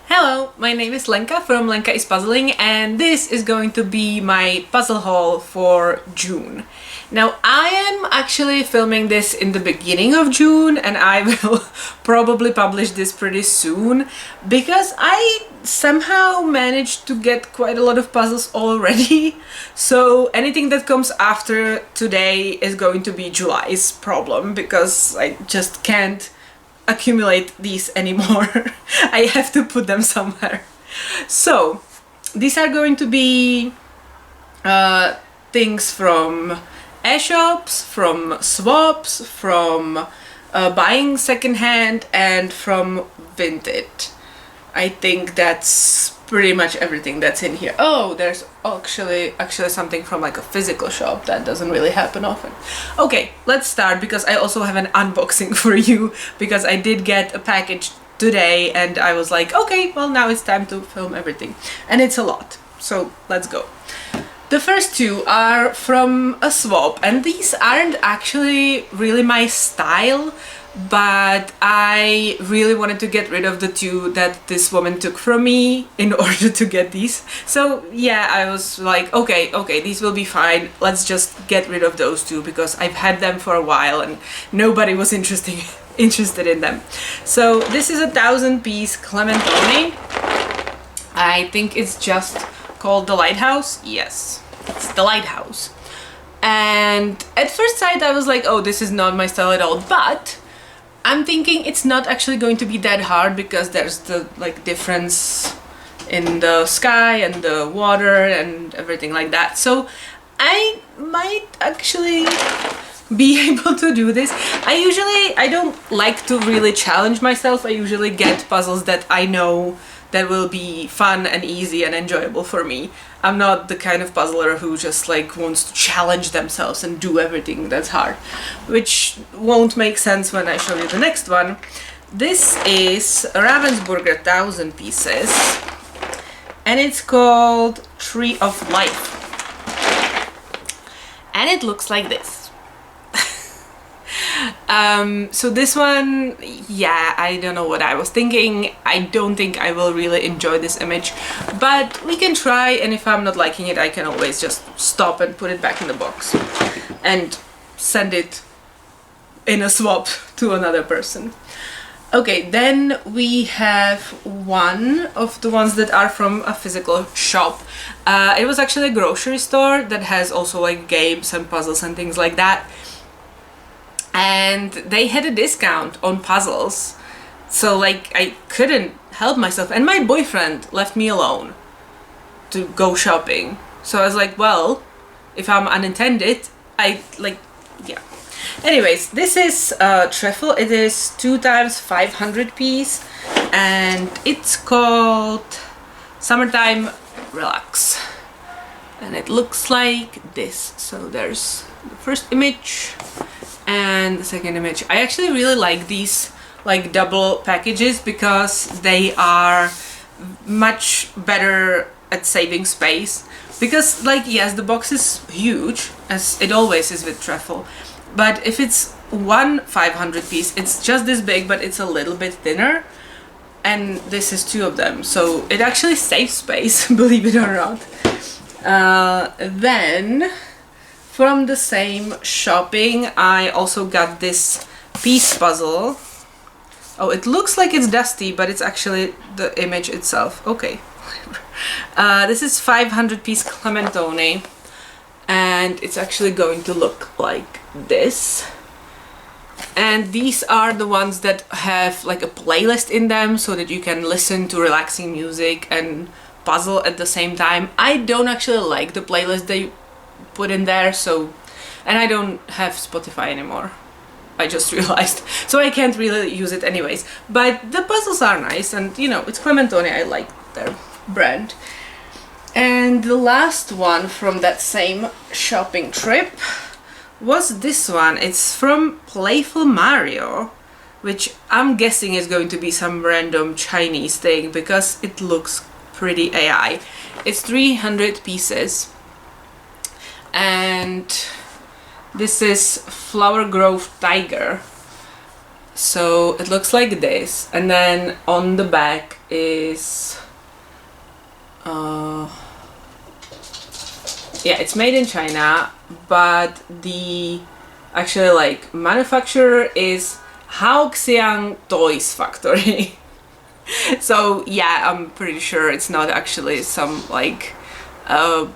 Hello, my name is Lenka from Lenka is Puzzling, and this is going to be my puzzle haul for June. Now, I am actually filming this in the beginning of June, and I will probably publish this pretty soon because I somehow managed to get quite a lot of puzzles already. So anything that comes after today is going to be July's problem because I just can't accumulate these anymore. I have to put them somewhere. So these are going to be things from e-shops, from swaps, from buying secondhand, and from Vinted. I think that's pretty much everything that's in here. Oh, there's actually something from like a physical shop. That doesn't really happen often. Okay, let's start because I also have an unboxing for you because I did get a package today and I was like, okay, well now it's time to film everything. And it's a lot, so let's go. The first two are from a swap, and these aren't actually really my style, but I really wanted to get rid of the two that this woman took from me in order to get these. So yeah, I was like, okay, these will be fine. Let's just get rid of those two because I've had them for a while and nobody was interested in them. So this is a 1000-piece Clementone. I think it's just called the Lighthouse. Yes, it's the Lighthouse. And at first sight I was like, oh, this is not my style at all, but I'm thinking it's not actually going to be that hard because there's the like difference in the sky and the water and everything like that. So I might actually be able to do this. I don't like to really challenge myself. I usually get puzzles that I know that will be fun and easy and enjoyable for me. I'm not the kind of puzzler who just like wants to challenge themselves and do everything that's hard, which won't make sense when I show you the next one. This is Ravensburger 1000 pieces and it's called Tree of Life. And it looks like this. So this one, yeah, I don't know what I was thinking. I don't think I will really enjoy this image, but we can try, and if I'm not liking it, I can always just stop and put it back in the box and send it in a swap to another person. Okay, then we have one of the ones that are from a physical shop. It was actually a grocery store that has also like games and puzzles and things like that. And they had a discount on puzzles, so like I couldn't help myself, and my boyfriend left me alone to go shopping, so I was like, well, if I'm unintended, yeah. Anyways, this is trifle. It is 2 times 500 piece and it's called Summertime Relax, and it looks like this. So there's the first image and the second image. I actually really like these like double packages because they are much better at saving space, because like, yes, the box is huge as it always is with truffle, but if it's one 500 piece it's just this big, but it's a little bit thinner, and this is two of them, so it actually saves space, believe it or not. Then from the same shopping, I also got this piece puzzle. Oh, it looks like it's dusty, but it's actually the image itself. Okay. This is 500 piece Clementone, and it's actually going to look like this. And these are the ones that have like a playlist in them so that you can listen to relaxing music and puzzle at the same time. I don't actually like the playlist they put in there, so, and I don't have Spotify anymore, I just realized, so I can't really use it anyways, but the puzzles are nice, and you know, it's Clementone, I like their brand. And the last one from that same shopping trip was this one. It's from Playful Mario, which I'm guessing is going to be some random Chinese thing because it looks pretty AI. It's 300 pieces. And this is Flower Grove Tiger, So it looks like this, and then on the back is yeah, it's made in China, but the actually like manufacturer is Haoxiang Toys Factory. So yeah, I'm pretty sure it's not actually some like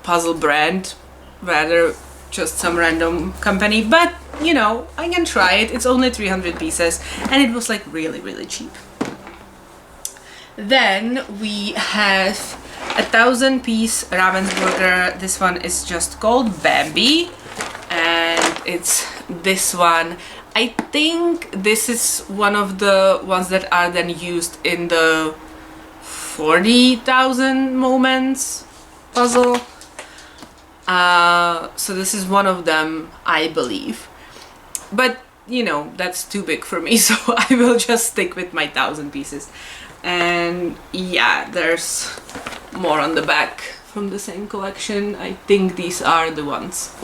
puzzle brand, rather just some random company, but you know, I can try it. It's only 300 pieces and it was like really cheap. Then we have 1,000-piece Ravensburger. This one is just called Bambi, and it's this one. I think this is one of the ones that are then used in the 40,000 moments puzzle. So this is one of them, I believe. But, you know, that's too big for me, so I will just stick with my 1,000 pieces. And yeah, there's more on the back from the same collection. I think these are the ones.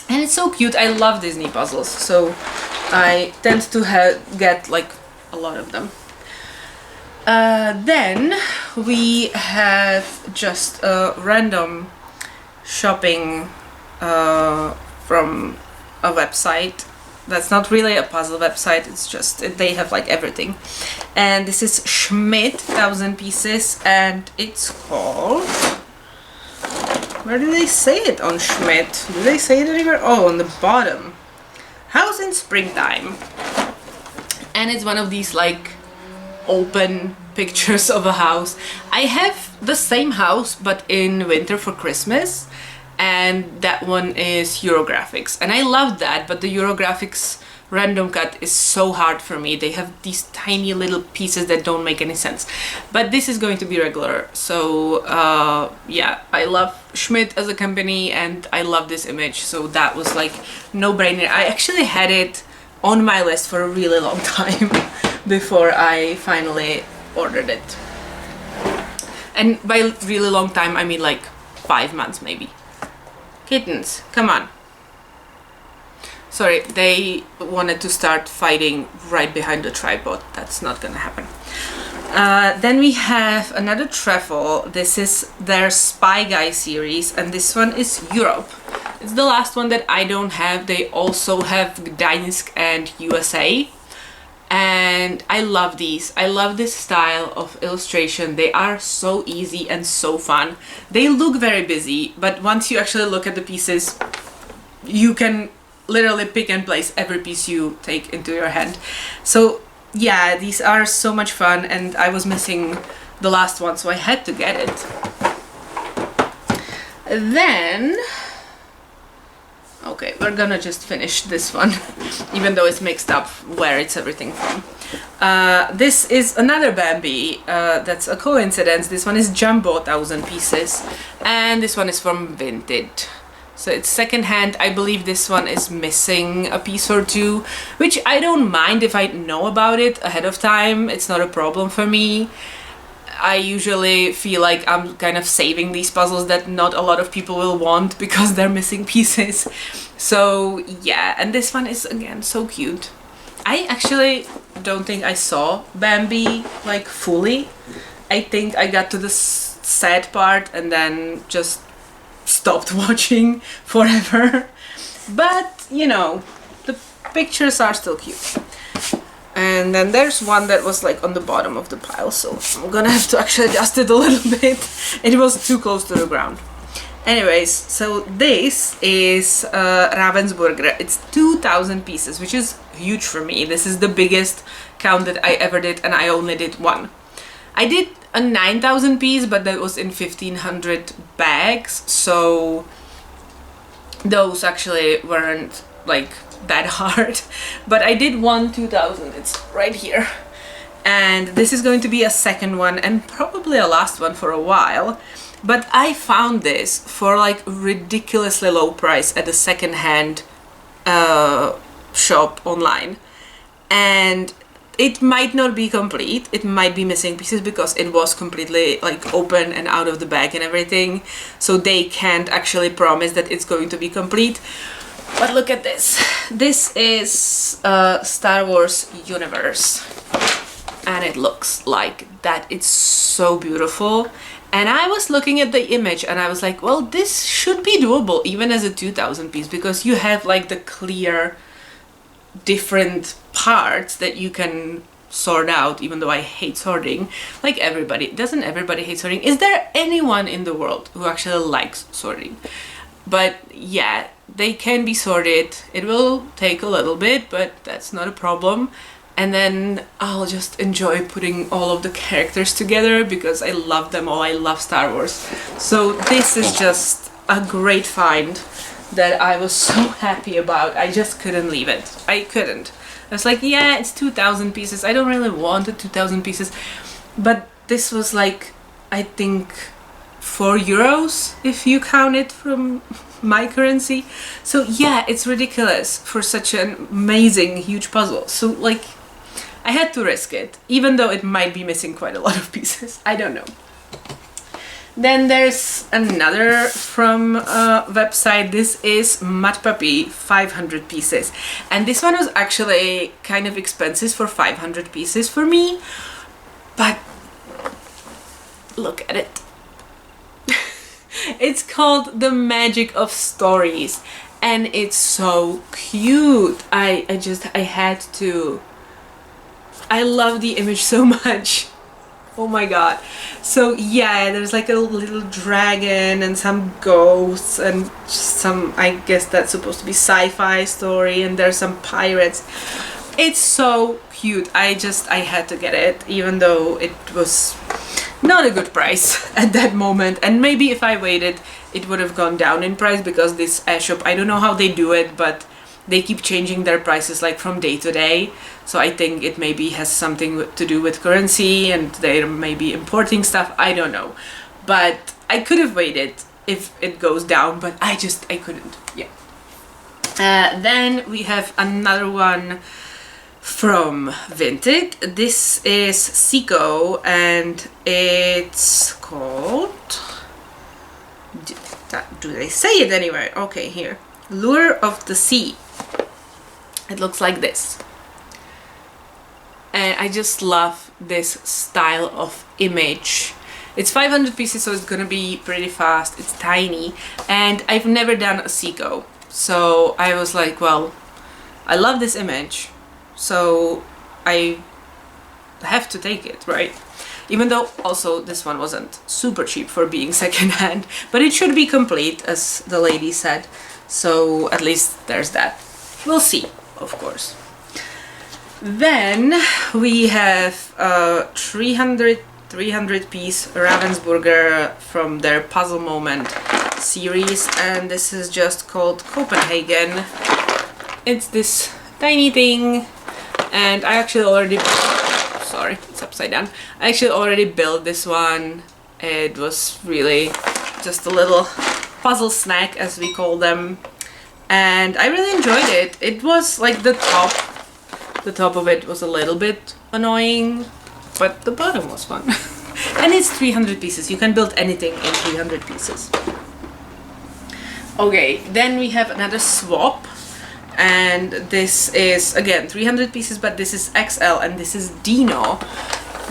And it's so cute. I love Disney puzzles, so I tend to get like a lot of them. Then we have just a random shopping from a website that's not really a puzzle website, it's just they have like everything. And this is Schmidt 1,000 pieces, and it's called, where do they say it on Schmidt? Do they say it anywhere? Oh, on the bottom. House in Springtime. And it's one of these like open pictures of a house. I have the same house but in winter for Christmas, and that one is Eurographics, and I love that, but the Eurographics random cut is so hard for me. They have these tiny little pieces that don't make any sense, but this is going to be regular. So yeah, I love Schmidt as a company and I love this image, so that was like no-brainer. I actually had it on my list for a really long time before I finally ordered it. And by really long time I mean like 5 months maybe. Kittens, come on. Sorry, they wanted to start fighting right behind the tripod. That's not gonna happen. Then we have another truffle. This is their Spy Guy series, and this one is Europe. It's the last one that I don't have. They also have Gdańsk and USA. And I love these. I love this style of illustration. They are so easy and so fun. They look very busy, but once you actually look at the pieces, you can literally pick and place every piece you take into your hand. So yeah, these are so much fun, and I was missing the last one, so I had to get it. Then okay, we're gonna just finish this one, even though it's mixed up where it's everything from. This is another Bambi, that's a coincidence. This one is Jumbo 1,000 pieces, and this one is from Vinted. So it's secondhand. I believe this one is missing a piece or two, which I don't mind if I know about it ahead of time. It's not a problem for me. I usually feel like I'm kind of saving these puzzles that not a lot of people will want because they're missing pieces. So yeah, and this one is again so cute. I actually don't think I saw Bambi like fully. I think I got to the sad part and then just stopped watching forever. But you know, the pictures are still cute. And then there's one that was like on the bottom of the pile, so I'm gonna have to actually adjust it a little bit. It was too close to the ground. Anyways, so this is Ravensburger. It's 2,000 pieces, which is huge for me. This is the biggest count that I ever did, and I only did one. I did a 9,000 piece, but that was in 1,500 bags, so those actually weren't like that hard. But I did one 2,000, it's right here. And this is going to be a second one and probably a last one for a while. But I found this for like ridiculously low price at a second-hand shop online. And it might not be complete, it might be missing pieces because it was completely like open and out of the bag and everything. So they can't actually promise that it's going to be complete. But look at this. This is Star Wars universe. And it looks like that. It's so beautiful. And I was looking at the image and I was like, well, this should be doable even as a 2000 piece, because you have like the clear different parts that you can sort out, even though I hate sorting. Like everybody. Doesn't everybody hate sorting? Is there anyone in the world who actually likes sorting? But yeah, they can be sorted. It will take a little bit, but that's not a problem. And then I'll just enjoy putting all of the characters together because I love them all. I love Star Wars. So this is just a great find that I was so happy about. I just couldn't leave it. I couldn't. I was like, yeah, it's 2000 pieces. I don't really want the 2000 pieces. But this was like, I think, €4 if you count it from my currency. So yeah, it's ridiculous for such an amazing, huge puzzle. So like, I had to risk it, even though it might be missing quite a lot of pieces. I don't know. Then there's another from a website. This is Mud Puppy, 500 pieces. And this one was actually kind of expensive for 500 pieces for me. But look at it. It's called The Magic of Stories. And it's so cute. I had to. I love the image so much. Oh my god. So yeah, there's like a little dragon and some ghosts and some, I guess that's supposed to be sci-fi story, and there's some pirates. It's so cute. I had to get it, even though it was not a good price at that moment. And maybe if I waited, it would have gone down in price, because this shop, I don't know how they do it, but they keep changing their prices like from day to day. So I think it maybe has something to do with currency, and they're maybe importing stuff. I don't know. But I could have waited if it goes down, but I couldn't. Yeah. Then we have another one from Vinted. This is Seiko, and it's called... Do they say it anywhere? Okay, here. Lure of the Sea. It looks like this. And I just love this style of image. It's 500 pieces, so it's gonna be pretty fast. It's tiny, and I've never done a Seiko. So I was like, well, I love this image, so I have to take it, right? Even though also this one wasn't super cheap for being secondhand, but it should be complete, as the lady said. So at least there's that. We'll see, of course. Then we have a 300 piece Ravensburger from their Puzzle Moment series, and this is just called Copenhagen. It's this tiny thing, and I actually already... Sorry, it's upside down. I actually already built this one. It was really just a little puzzle snack, as we call them, and I really enjoyed it. It was like the top of it was a little bit annoying, but the bottom was fun. And it's 300 pieces. You can build anything in 300 pieces. Okay, then we have another swap, and this is again 300 pieces, but this is XL, and this is Dino,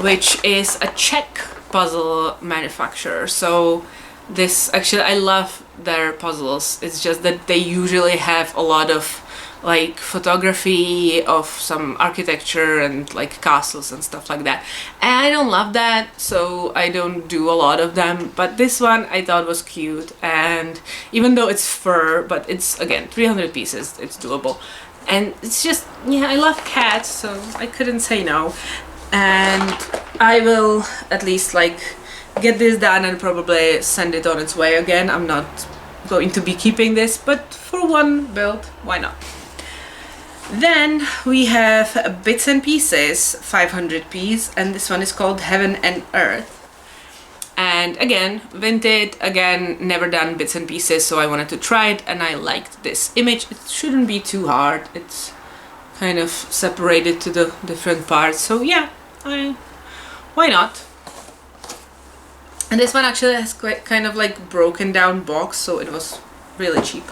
which is a Czech puzzle manufacturer. So this, actually, I love their puzzles. It's just that they usually have a lot of like photography of some architecture and like castles and stuff like that, and I don't love that, so I don't do a lot of them. But this one I thought was cute, and even though it's fur, but it's again 300 pieces, it's doable. And it's just, yeah, I love cats, so I couldn't say no. And I will at least like get this done and probably send it on its way again. I'm not going to be keeping this, but for one build, why not? Then we have Bits and Pieces, 500 piece, and this one is called Heaven and Earth. And again, Vinted, again, never done Bits and Pieces, so I wanted to try it, and I liked this image. It shouldn't be too hard. It's kind of separated to the different parts, so yeah, why not? And this one actually has quite kind of like broken down box, so it was really cheap.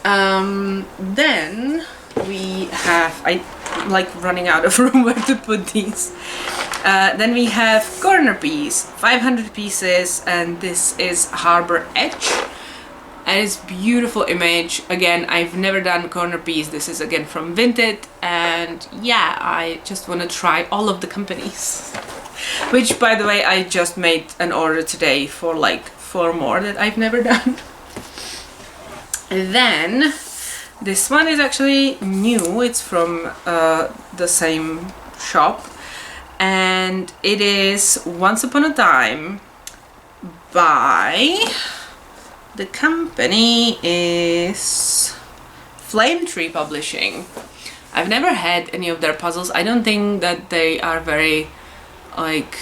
Then we have, I like running out of room where to put these. Then we have corner piece, 500 pieces, and this is Harbor Edge. And it's beautiful image. Again, I've never done corner piece. This is again from Vinted, and yeah, I just want to try all of the companies. Which, by the way, I just made an order today for like 4 more that I've never done. And then this one is actually new. It's from the same shop, and it is Once Upon a Time by, the company is Flame Tree Publishing. I've never had any of their puzzles. I don't think that they are very like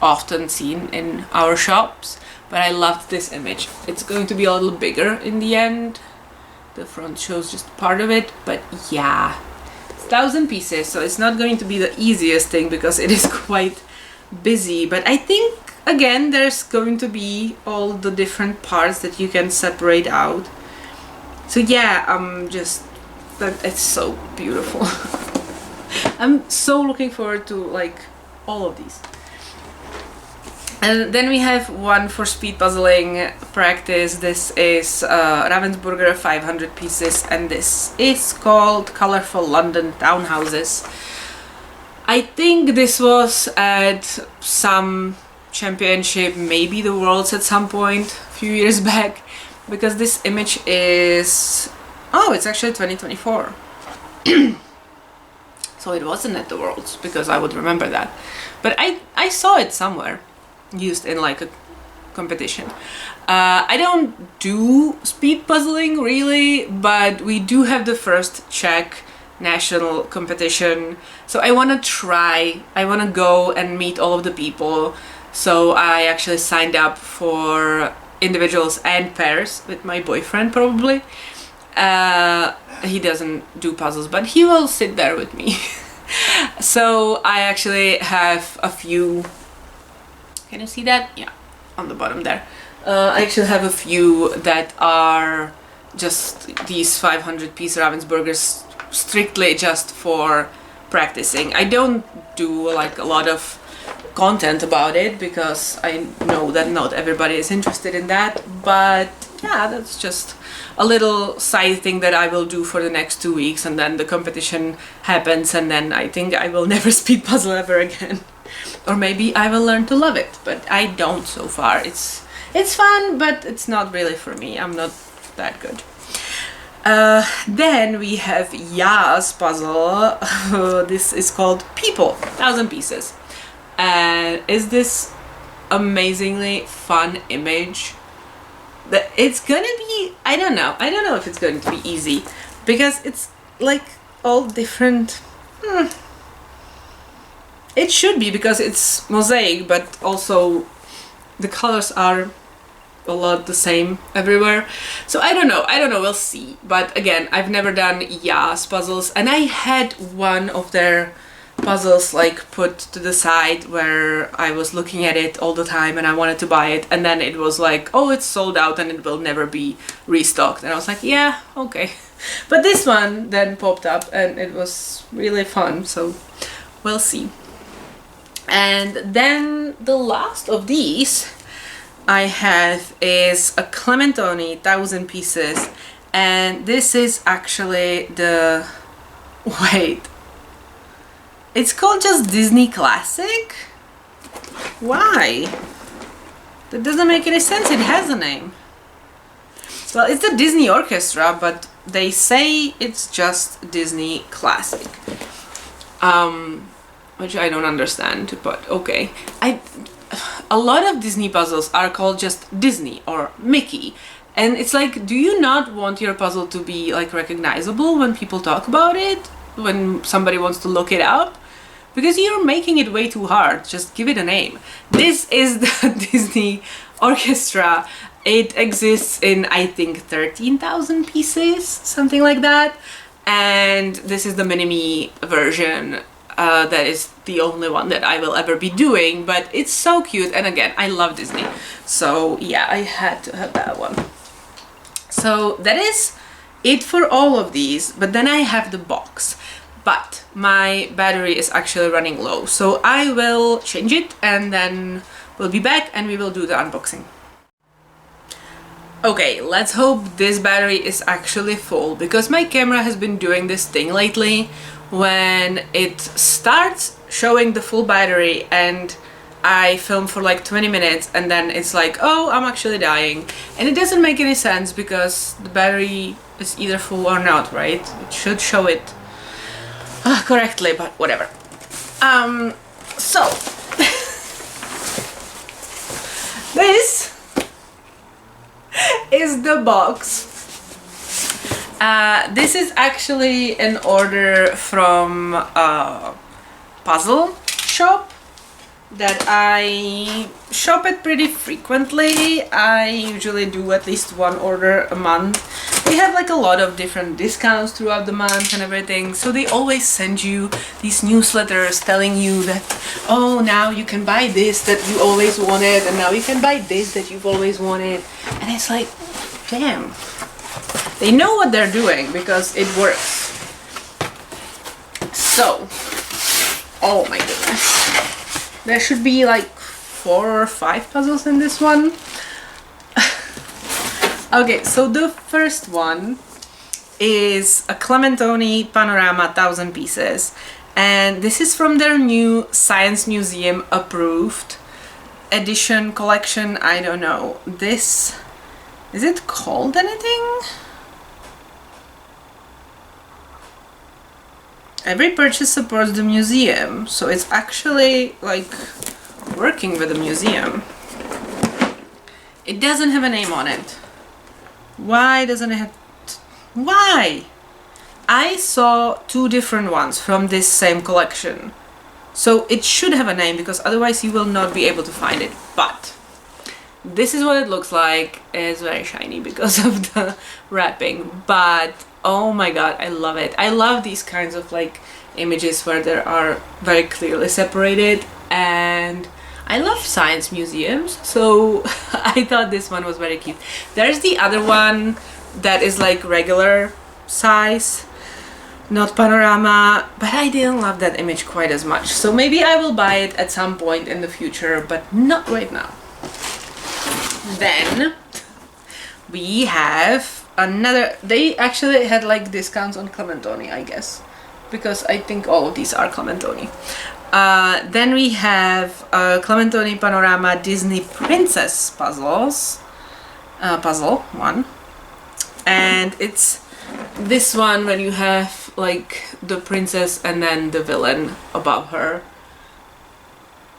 often seen in our shops, but I loved this image. It's going to be a little bigger in the end. The front shows just part of it, but yeah, it's 1,000 pieces, so it's not going to be the easiest thing because it is quite busy, but I think again there's going to be all the different parts that you can separate out. So yeah, it's so beautiful. I'm so looking forward to like all of these. And then we have one for speed puzzling practice. This is Ravensburger 500 pieces, and this is called Colorful London Townhouses. I think this was at some championship, maybe the Worlds at some point a few years back, because this image is, oh, it's actually 2024. So it wasn't at the Worlds, because I would remember that, but I saw it somewhere used in like a competition. I don't do speed puzzling really, but we do have the first Czech national competition, so I want to try. I want to go and meet all of the people, so I actually signed up for individuals and pairs with my boyfriend probably. He doesn't do puzzles, but he will sit there with me. So I actually have a few. Can you see that? Yeah, on the bottom there. I actually have a few that are just these 500 piece Ravensburgers, strictly just for practicing. I don't do like a lot of content about it because I know that not everybody is interested in that, but yeah, that's just a little side thing that I will do for the next 2 weeks, and then the competition happens, and then I think I will never speed puzzle ever again. Or maybe I will learn to love it, but I don't so far. It's fun, but it's not really for me. I'm not that good. Then we have Ya's puzzle. This is called People, 1,000 pieces. And is this amazingly fun image? That it's gonna be, I don't know if it's going to be easy, because it's like all different. It should be, because it's mosaic, but also the colors are a lot the same everywhere. So I don't know, we'll see. But again, I've never done Ya's puzzles, and I had one of their puzzles like put to the side where I was looking at it all the time and I wanted to buy it, and then it was like, oh, it's sold out and it will never be restocked, and I was like, yeah, okay. But this one then popped up and it was really fun, so we'll see. And then the last of these I have is a Clementoni 1,000 pieces, and this is actually the, wait, it's called just Disney Classic? Why? That doesn't make any sense. It has a name. Well, it's the Disney Orchestra, but they say it's just Disney Classic. Which I don't understand, but okay. A lot of Disney puzzles are called just Disney or Mickey. And it's like, do you not want your puzzle to be like recognizable when people talk about it? When somebody wants to look it up? Because you're making it way too hard. Just give it a name. This is the Disney Orchestra. It exists in, I think, 13,000 pieces, something like that. And this is the mini-me version. That is the only one that I will ever be doing, but it's so cute. And again, I love Disney. So yeah, I had to have that one. So that is it for all of these, but then I have the box. But my battery is actually running low, so I will change it and then we'll be back and we will do the unboxing. Okay, let's hope this battery is actually full, because my camera has been doing this thing lately when it starts showing the full battery and I film for like 20 minutes and then it's like, oh, I'm actually dying. And it doesn't make any sense because the battery is either full or not, right? It should show it correctly, but whatever. So this is the box. This is actually an order from a puzzle shop that I shop at pretty frequently. I usually do at least one order a month. They have like a lot of different discounts throughout the month and everything, so they always send you these newsletters telling you that, oh, now you can buy this that you always wanted, and now you can buy this that you've always wanted. And it's like, damn, they know what they're doing because it works. So, oh my goodness, there should be like 4 or 5 puzzles in this one. Okay, so the first one is a Clementoni Panorama 1000 pieces, and this is from their new Science Museum approved edition collection. I don't know. This, is it called anything? Every purchase supports the museum, so it's actually like working with the museum. It doesn't have a name on it. Why doesn't it have... Why? I saw 2 different ones from this same collection, so it should have a name because otherwise you will not be able to find it. But this is what it looks like. It's very shiny because of the wrapping, but oh my god, I love it. I love these kinds of like images where they are very clearly separated, and I love science museums, so I thought this one was very cute. There's the other one that is like regular size, not panorama, but I didn't love that image quite as much, so maybe I will buy it at some point in the future, but not right now. Then we have another. They actually had like discounts on Clementoni, I guess, because I think all of these are Clementoni. Then we have Clementoni Panorama Disney Princess puzzles, puzzle one, and it's this one when you have like the princess and then the villain above her.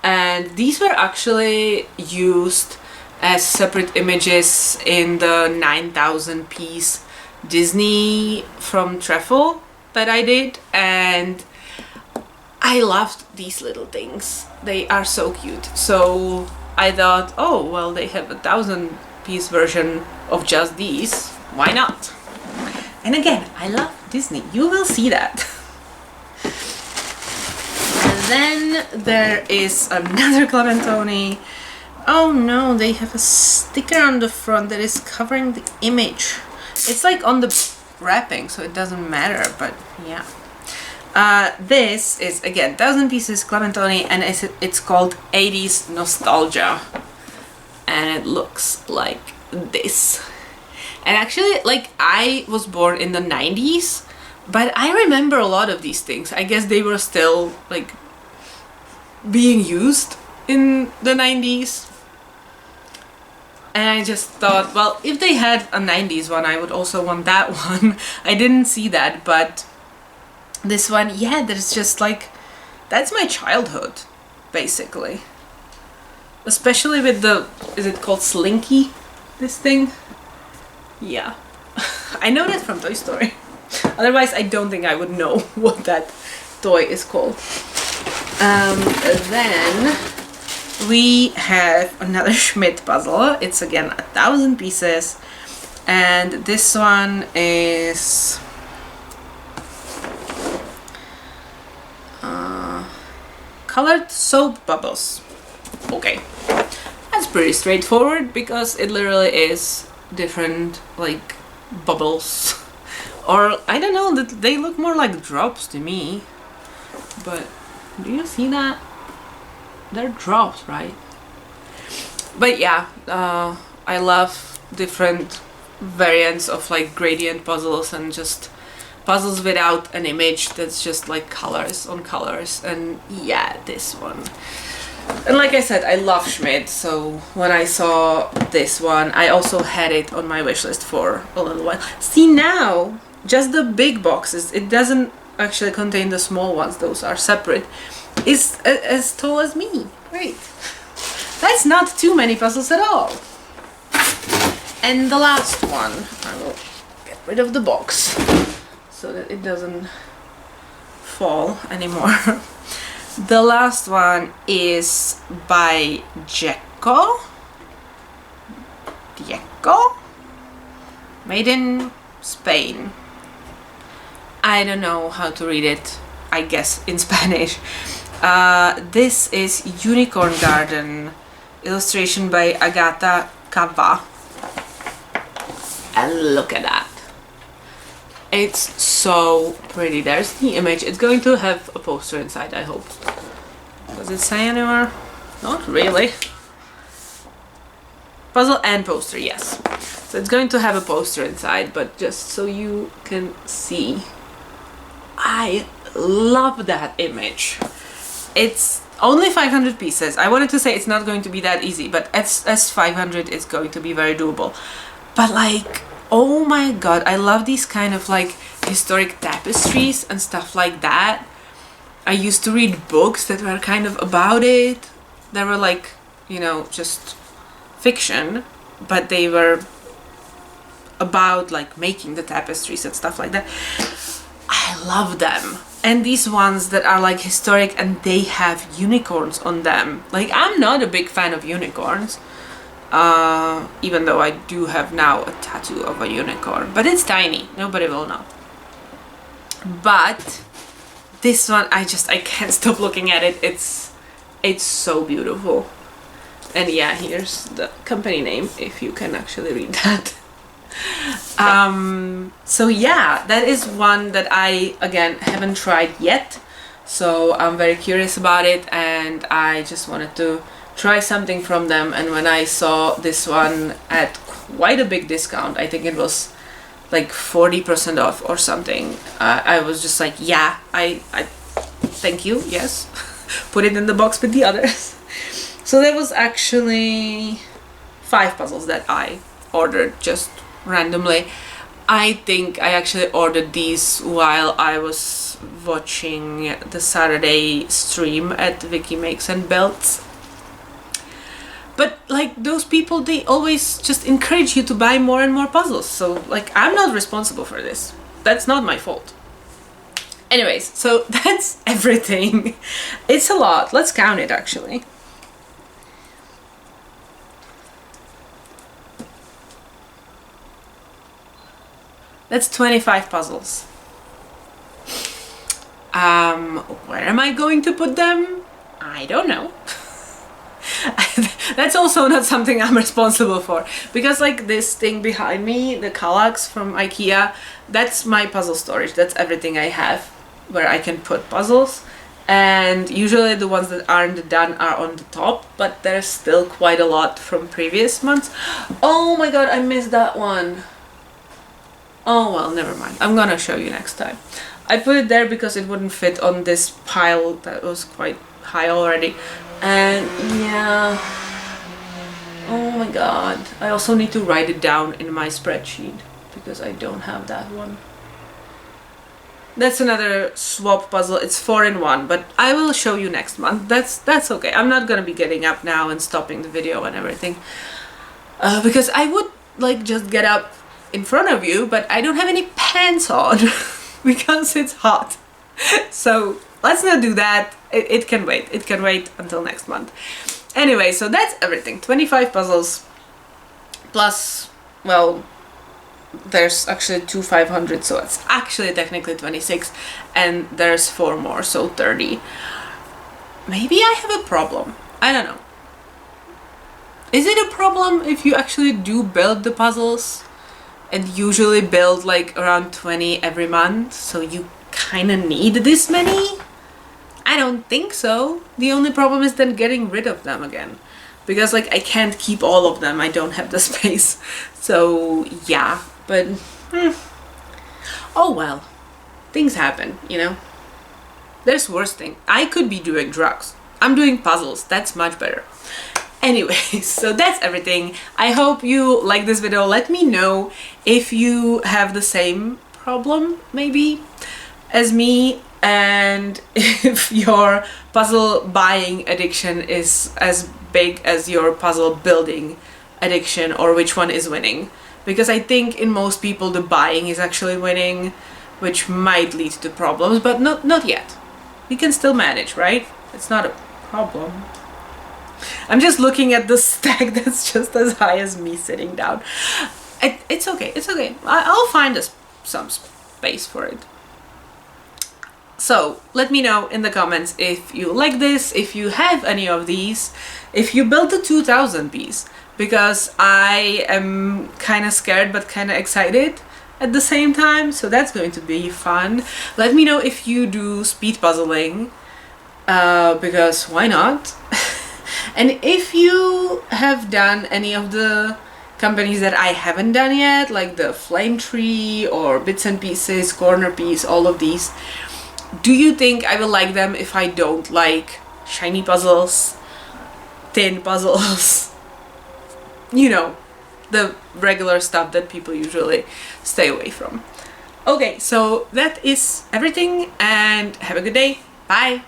And these were actually used as separate images in the 9,000 piece Disney from Treffle that I did, and I loved these little things. They are so cute. So I thought, oh well, they have a 1,000 piece version of just these, why not? And again, I love Disney, you will see that. And then there is another Clementoni. Oh no, they have a sticker on the front that is covering the image. It's like on the wrapping, so it doesn't matter, but yeah. This is again 1,000 pieces Clementoni, and it's called 80s Nostalgia, and it looks like this. And actually, like, I was born in the 90s, but I remember a lot of these things. I guess they were still like being used in the 90s. And I just thought, well, if they had a 90s one, I would also want that one. I didn't see that, but this one, yeah, there's just like, that's my childhood, basically. Especially with the, is it called Slinky, this thing? Yeah. I know that from Toy Story. Otherwise, I don't think I would know what that toy is called. Then we have another Schmidt puzzle. It's again 1,000 pieces, and this one is colored soap bubbles. Okay, that's pretty straightforward because it literally is different like bubbles. Or, I don't know, they look more like drops to me. But, do you see that? They're drops, right? But yeah, I love different variants of like gradient puzzles and just puzzles without an image that's just like colors on colors. And yeah, this one. And like I said, I love Schmidt, so when I saw this one, I also had it on my wish list for a little while. See, now, just the big boxes, it doesn't actually contain the small ones, those are separate, is as tall as me. Great. That's not too many puzzles at all. And the last one, I will get rid of the box so that it doesn't fall anymore. The last one is by Dieko, made in Spain. I don't know how to read it, I guess in Spanish. This is Unicorn Garden, illustration by Agata Cava. And look at that. It's so pretty. There's the image. It's going to have a poster inside, I hope. Does it say anywhere? Not really. Puzzle and poster, yes. So it's going to have a poster inside, but just so you can see. I love that image. It's only 500 pieces. I wanted to say it's not going to be that easy, but as 500 it's going to be very doable. But like, oh my god, I love these kind of like historic tapestries and stuff like that. I used to read books that were kind of about it. They were like, you know, just fiction, but they were about like making the tapestries and stuff like that. I love them. And these ones that are like historic and they have unicorns on them. Like, I'm not a big fan of unicorns. Even though I do have now a tattoo of a unicorn, but it's tiny, nobody will know. But this one, I can't stop looking at it. It's so beautiful. And yeah, here's the company name, if you can actually read that. So yeah, that is one that I, again, haven't tried yet. So I'm very curious about it, and I just wanted to try something from them. And when I saw this one at quite a big discount, I think it was like 40% off or something, I was just like, yeah, I thank you, yes. Put it in the box with the others. So there was actually 5 puzzles that I ordered just randomly. I think I actually ordered these while I was watching the Saturday stream at Vicky Makes and Belts. But like, those people, they always just encourage you to buy more and more puzzles. So like, I'm not responsible for this. That's not my fault. Anyways, so that's everything. It's a lot. Let's count it actually. That's 25 puzzles. Where am I going to put them? I don't know. That's also not something I'm responsible for, because like this thing behind me, the Kallax from IKEA, that's my puzzle storage. That's everything I have where I can put puzzles, and usually the ones that aren't done are on the top, but there's still quite a lot from previous months. Oh my god, I missed that one. Oh well, never mind. I'm gonna show you next time. I put it there because it wouldn't fit on this pile that was quite high already. And yeah, oh my god, I also need to write it down in my spreadsheet because I don't have that one. That's another swap puzzle. It's 4 in 1, but I will show you next month. That's okay. I'm not gonna be getting up now and stopping the video and everything, because I would like just get up in front of you, but I don't have any pants on because it's hot. So let's not do that. It can wait. It can wait until next month. Anyway, so that's everything. 25 puzzles plus, well, there's actually 2 500, so it's actually technically 26, and there's 4 more, so 30. Maybe I have a problem. I don't know. Is it a problem if you actually do build the puzzles and usually build like around 20 every month, so you kind of need this many? I don't think so. The only problem is then getting rid of them again, because like I can't keep all of them, I don't have the space. So yeah, but oh well, things happen, you know. There's worse thing. I could be doing drugs. I'm doing puzzles, that's much better. Anyway, so that's everything. I hope you like this video. Let me know if you have the same problem maybe as me, and if your puzzle buying addiction is as big as your puzzle building addiction, or which one is winning. Because I think in most people the buying is actually winning, which might lead to problems, but not yet. We can still manage, right? It's not a problem. I'm just looking at the stack that's just as high as me sitting down. It's okay, it's okay. I'll find some space for it. So let me know in the comments if you like this, if you have any of these, if you built the 2000 piece, because I am kind of scared but kind of excited at the same time, so that's going to be fun. Let me know if you do speed puzzling, because why not? And if you have done any of the companies that I haven't done yet, like the Flame Tree or Bits and Pieces, Corner Piece, all of these, do you think I will like them if I don't like shiny puzzles, thin puzzles, you know, the regular stuff that people usually stay away from? Okay, so that is everything, and have a good day. Bye!